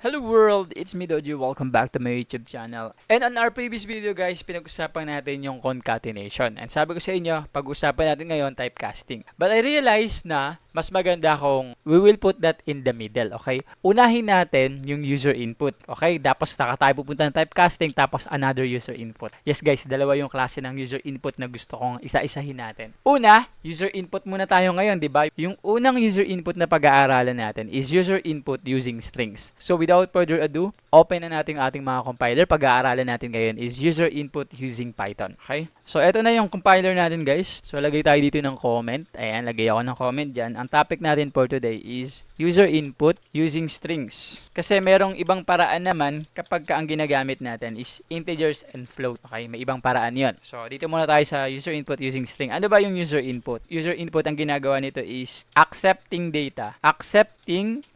Hello world! It's me Dojo. Welcome back to my YouTube channel. And on our previous video guys, pinag-usapan natin yung concatenation. And sabi ko sa inyo, pag-usapan natin ngayon typecasting. But I realized na mas maganda kung we will put that in the middle, okay? Unahin natin yung user input, okay? Tapos saka tayo pupunta ng typecasting, tapos another user input. Yes guys, dalawa yung klase ng user input na gusto kong isa-isahin natin. Una, user input muna tayo ngayon, di ba? Yung unang user input na pag-aaralan natin is user input using strings. So without further ado, open na natin ating mga compiler. Pag-aaralan natin ngayon is user input using Python, okay? So eto na yung compiler natin guys. So lagay tayo dito ng comment. Ayan, lagay ako ng comment dyan. Ang topic natin for today is user input using strings. Kasi merong ibang paraan naman kapag ang ginagamit natin is integers and float. Okay, may ibang paraan yon. So dito muna tayo sa user input using string. Ano ba yung user input? User input, ang ginagawa nito is accepting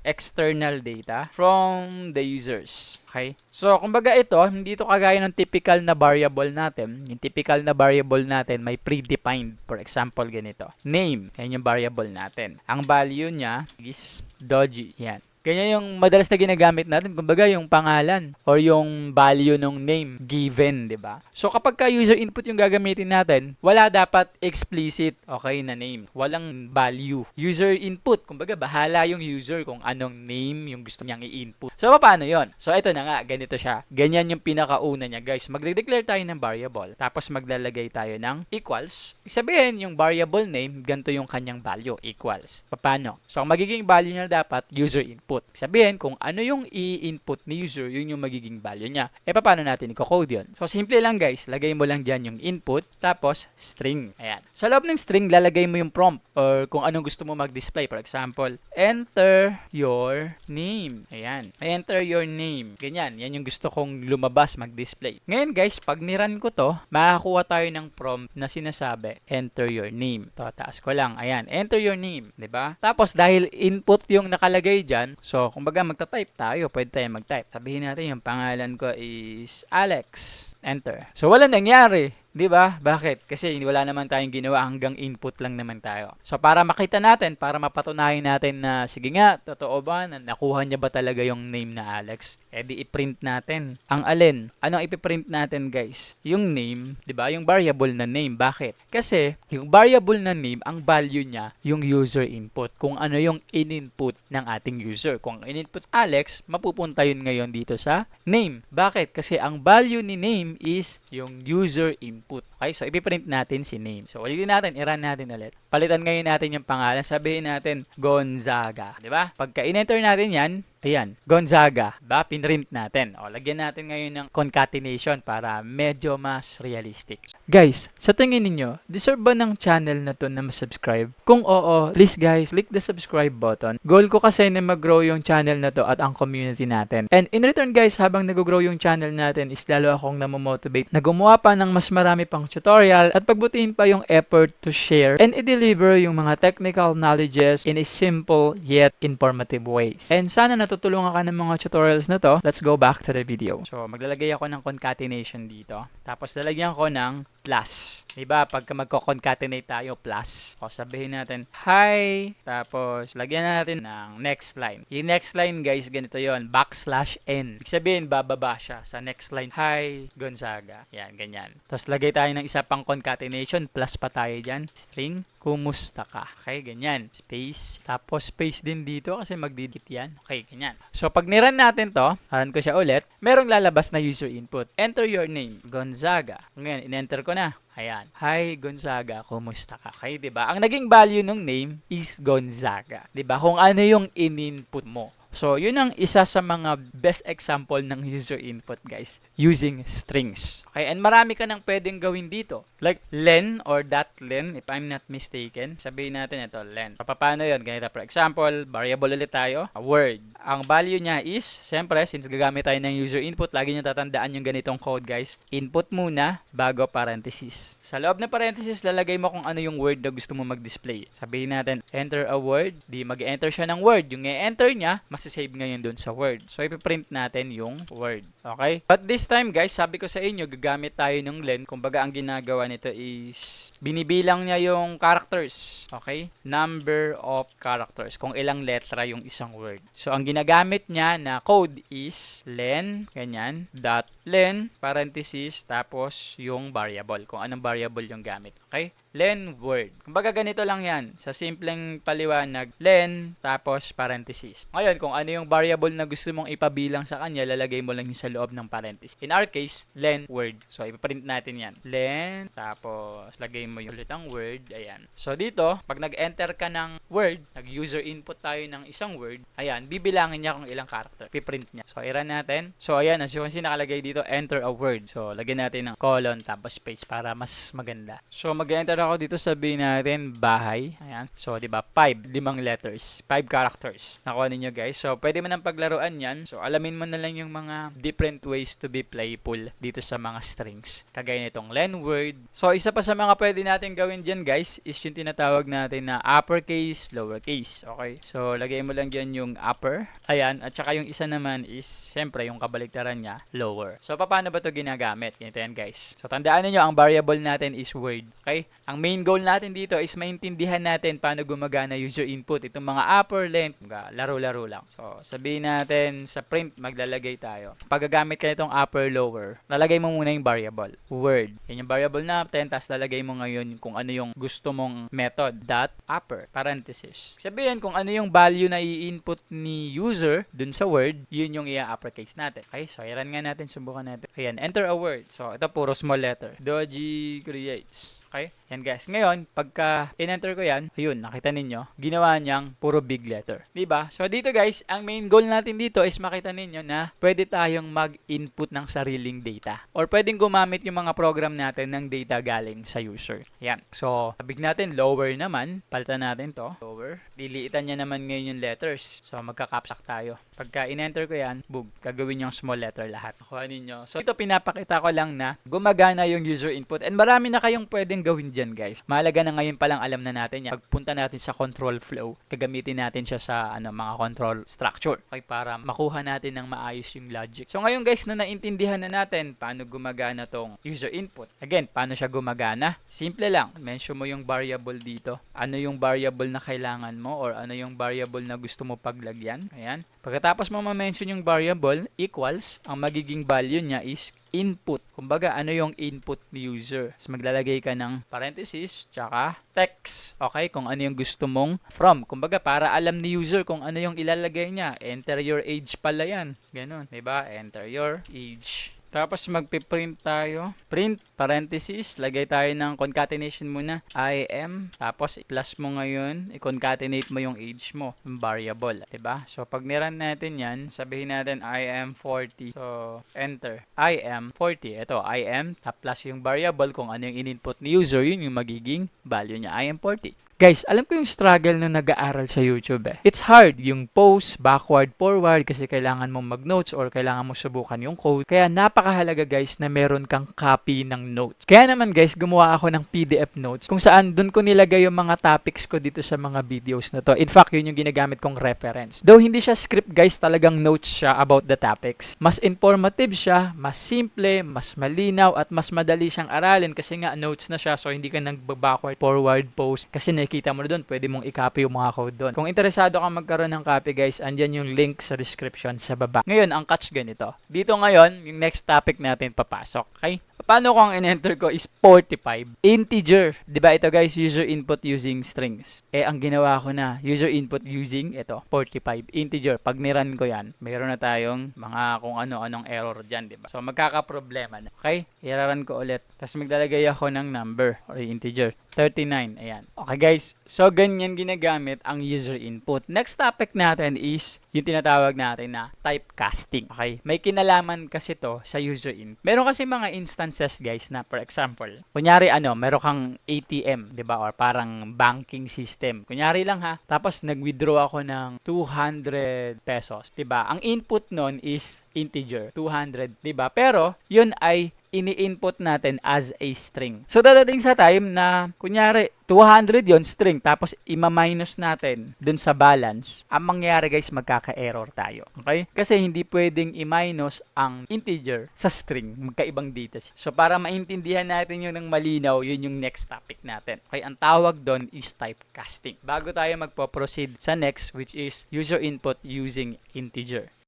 external data from the users. Okay? So, kumbaga ito, hindi ito kagaya ng typical na variable natin. Yung typical na variable natin may predefined. For example, ganito. Name. Yan yung variable natin. Ang value niya is Doji. Yan. Ganyan yung madalas na ginagamit natin, kumbaga yung pangalan or yung value ng name given, 'di ba? So kapag ka user input yung gagamitin natin, wala dapat explicit, okay, na name. Walang value. User input, kumbaga bahala yung user kung anong name yung gusto niyang i-input. So paano 'yon? So ito na nga, ganito siya. Ganyan yung pinakauna niya, guys. Magde-declare tayo ng variable, tapos maglalagay tayo ng equals. Sabihin yung variable name, ganito yung kanyang value, equals. Paano? So ang magiging value niya dapat user input. Sabihin, kung ano yung i-input ni user, yun yung magiging value niya. Paano natin i-code yun? So, simple lang guys. Lagay mo lang dyan yung input, tapos string. Ayan. Sa loob ng string, lalagay mo yung prompt or kung anong gusto mo mag-display. For example, enter your name. Ayan. Enter your name. Ganyan. Yan yung gusto kong lumabas, mag-display. Ngayon guys, pag niran ko to, makakuha tayo ng prompt na sinasabi, enter your name. To, taas ko lang. Ayan. Enter your name. Diba? Tapos, dahil input yung nakalagay dyan, so, kumbaga magta-type tayo. Pwede tayo mag-type. Sabihin natin yung pangalan ko is Alex. Enter. So, wala nangyari. 'Di ba? Bakit? Kasi wala naman tayong ginawa, hanggang input lang naman tayo. So para makita natin, para mapatunayan natin na sige nga, totoo ba na nakuha niya ba talaga yung name na Alex? Di i-print natin. Ang alin? Anong ipiprint natin, guys? Yung name, 'di ba? Yung variable na name. Bakit? Kasi yung variable na name, ang value niya yung user input. Kung ano yung in-input ng ating user. Kung in-input Alex, mapupunta yun ngayon dito sa name. Bakit? Kasi ang value ni name is yung user input. Okay, so ipiprint natin si name. So ulitin natin, i-run natin ulit. Palitan ngayon natin yung pangalan. Sabihin natin Gonzaga, 'di ba? Pagka in-enter natin 'yan, ayan, Gonzaga, ba? Pinrint natin. O, lagyan natin ngayon ng concatenation para medyo mas realistic. Guys, sa tingin ninyo, deserve ba ng channel na to na ma-subscribe? Kung oo, please guys, click the subscribe button. Goal ko kasi na mag-grow yung channel na to at ang community natin. And in return guys, habang nag-grow yung channel natin, is lalo akong namomotivate na gumawa pa ng mas marami pang tutorial at pagbutihin pa yung effort to share and i-deliver yung mga technical knowledges in a simple yet informative ways. And sana natutulungan ka ng mga tutorials na to. Let's go back to the video. So, maglalagay ako ng concatenation dito. Tapos, lalagyan ko ng plus. Diba? Pagka magko-concatenate tayo, plus. O, sabihin natin, hi. Tapos, lagyan natin ng next line. Yung next line, guys, ganito yon, \n. Ibig sabihin, bababa siya sa next line. Hi, Gonzaga. Yan, ganyan. Tapos, lagay tayo ng isa pang concatenation. Plus pa tayo dyan. String. Kumusta ka? Okay, ganyan. Space. Tapos, space din dito kasi magdidikit yan. Okay, ganyan. So, pag niran natin to, run ko siya ulit, merong lalabas na user input. Enter your name, Gonzaga. Ngayon, in-enter ko na. Ayan. Hi, Gonzaga. Kumusta ka? Okay, diba? Ang naging value ng name is Gonzaga. Diba? Kung ano yung in-input mo. So, yun ang isa sa mga best example ng user input, guys, using strings. Okay, and marami ka nang pwedeng gawin dito. Like len or .len, if I'm not mistaken. Sabihin natin ito, len. Paano yun? Ganito, for example, variable ulit tayo, a word. Ang value niya is, siyempre, since gagamit tayo ng user input, lagi nyo tatandaan yung ganitong code, guys. Input muna, bago parenthesis. Sa loob ng parenthesis, lalagay mo kung ano yung word na gusto mo mag-display. Sabihin natin, enter a word. Di mag-enter siya ng word. Yung i-enter niya, masisave ngayon dun sa Word. So, ipiprint natin yung Word. Okay? But this time, guys, sabi ko sa inyo, gagamit tayo ng len. Kumbaga, ang ginagawa nito is binibilang niya yung characters. Okay? Number of characters. Kung ilang letra yung isang word. So, ang ginagamit niya na code is len, ganyan, dot len, parenthesis, tapos yung variable. Kung anong variable yung gamit. Okay? Len word. Kumbaga ganito lang yan. Sa simpleng paliwanag, len, tapos parenthesis. Ngayon, kung ano yung variable na gusto mong ipabilang sa kanya, lalagay mo lang yung sa loob ng parenthesis. In our case, len word. So, ipaprint natin yan. Len, tapos lagay mo yung ulit ang word. Ayan. So, dito, pag nag-enter ka ng word, nag-user input tayo ng isang word, ayan, bibilangin niya kung ilang character. Piprint niya. So, i-run natin. So, ayan, as you can see, nakalagay dito, enter a word. So, lagyan natin ng colon, tapos space para mas maganda. So, mag-enter ako dito, sabihin natin bahay. Ayan. So, 'di ba? 5 letters, 5 characters. Nakuha ninyo, guys. So, pwede mo nang paglaruan 'yan. So, alamin mo na lang yung mga different ways to be playful dito sa mga strings. Kagaya nitong len word. So, isa pa sa mga pwede natin gawin diyan, guys, is yung tinatawag natin na uppercase, lowercase. Okay? So, lagay mo lang diyan yung upper. Ayan, at saka yung isa naman is syempre yung kabaliktaran niya, lower. So, paano ba 'to ginagamit? Ganito yan, guys. So, tandaan niyo ang variable natin is word. Okay? Ang main goal natin dito is maintindihan natin paano gumagana user input. Itong mga upper, length, laro-laro lang. So, sabihin natin sa print, maglalagay tayo. Pag gagamit ka nitong upper, lower, lalagay mo muna yung variable, word. Yan yung variable natin, tapos lalagay mo ngayon kung ano yung gusto mong method, dot upper, parenthesis. Sabihin kung ano yung value na i-input ni user dun sa word, yun yung i-uppercase natin. Okay, so i-run nga natin, subukan natin. Ayan, enter a word. So, ito puro small letter. Doji creates. Okay? Yan, guys. Ngayon, pagka in-enter ko yan, ayun, nakita ninyo, ginawa niyang puro big letter. Diba? So, dito, guys, ang main goal natin dito is makita ninyo na pwede tayong mag-input ng sariling data. Or pwedeng gumamit yung mga program natin ng data galing sa user. Yan. So, sabig natin, lower naman. Palitan natin to. Lower. Liliitan niya naman ngayon yung letters. So, magka-capslock tayo. Pagka in-enter ko yan, boom, gagawin yung small letter lahat. Nakuha ninyo. So, ito pinapakita ko lang na gumagana yung user input. And marami na kayong pwedeng gawin dyan, guys. Mahalaga na ngayon palang alam na natin yan. Pagpunta natin sa control flow, gagamitin natin siya sa mga control structure. Okay, para makuha natin ng maayos yung logic. So ngayon, guys, na naintindihan na natin paano gumagana tong user input. Again, paano siya gumagana? Simple lang. Mention mo yung variable dito. Ano yung variable na kailangan mo or ano yung variable na gusto mo paglagyan. Ayan. Pagkatapos mo ma-mention yung variable, equals, ang magiging value niya is input. Kumbaga, ano yung input ni user? So, maglalagay ka ng parenthesis, tsaka text. Okay? Kung ano yung gusto mong from. Kumbaga, para alam ni user kung ano yung ilalagay niya. Enter your age pala yan. Ganon. Diba? Enter your age. Tapos magpiprint tayo. Print, parenthesis, lagay tayo ng concatenation muna. IM, tapos plus mo ngayon, i-concatenate mo yung age mo, yung variable. Diba? So, pag niran natin yan, sabihin natin IM 40. So, enter. IM 40. Ito, IM, plus yung variable, kung ano yung in-input ni user, yun yung magiging value niya. IM 40. Guys, alam ko yung struggle nung nag-aaral sa YouTube eh. It's hard yung post, backward, forward kasi kailangan mong mag-notes or kailangan mong subukan yung code. Kaya napakahalaga, guys, na meron kang copy ng notes. Kaya naman, guys, gumawa ako ng PDF notes kung saan dun ko nilagay yung mga topics ko dito sa mga videos na to. In fact, yun yung ginagamit kong reference. Though hindi siya script, guys, talagang notes siya about the topics. Mas informative siya, mas simple, mas malinaw, at mas madali siyang aralin kasi nga notes na siya, so hindi ka nag-backward, forward, post kasi nakikita mo na doon, pwede mong i-copy yung mga code doon. Kung interesado kang magkaroon ng copy, guys, andyan yung link sa description sa baba. Ngayon, ang catch ganito. Dito ngayon, yung next topic natin papasok. Okay? Paano kung in-enter ko is 45? Integer. Diba ito, guys, user input using strings. Ang ginawa ko na, user input using, ito, 45. Integer. Pag niran ko yan, mayroon na tayong mga kung ano-anong error dyan, diba? So, magkaka-problema na. Okay? Iraran ko ulit. Tapos maglalagay ako ng number or integer. 39. Ayan. Okay, guys. So, ganyan ginagamit ang user input. Next topic natin is yung tinatawag natin na typecasting. Okay? May kinalaman kasi to sa user input. Meron kasi mga instances, guys, na for example, kunyari meron kang ATM, 'di ba? Or parang banking system. Kunyari lang ha. Tapos nag-withdraw ako ng 200 pesos, 'di ba? Ang input nun is integer, 200, 'di ba? Pero yun ay ini-input natin as a string. So, dadating sa time na, kunyari, 200 yon string, tapos ima-minus natin dun sa balance. Ang mangyayari guys, magkaka-error tayo. Okay? Kasi hindi pwedeng i-minus ang integer sa string. Magkaibang data. So, para maintindihan natin yun ng malinaw, yun yung next topic natin. Okay? Ang tawag doon is typecasting. Bago tayo magpo-proceed sa next, which is user input using integer.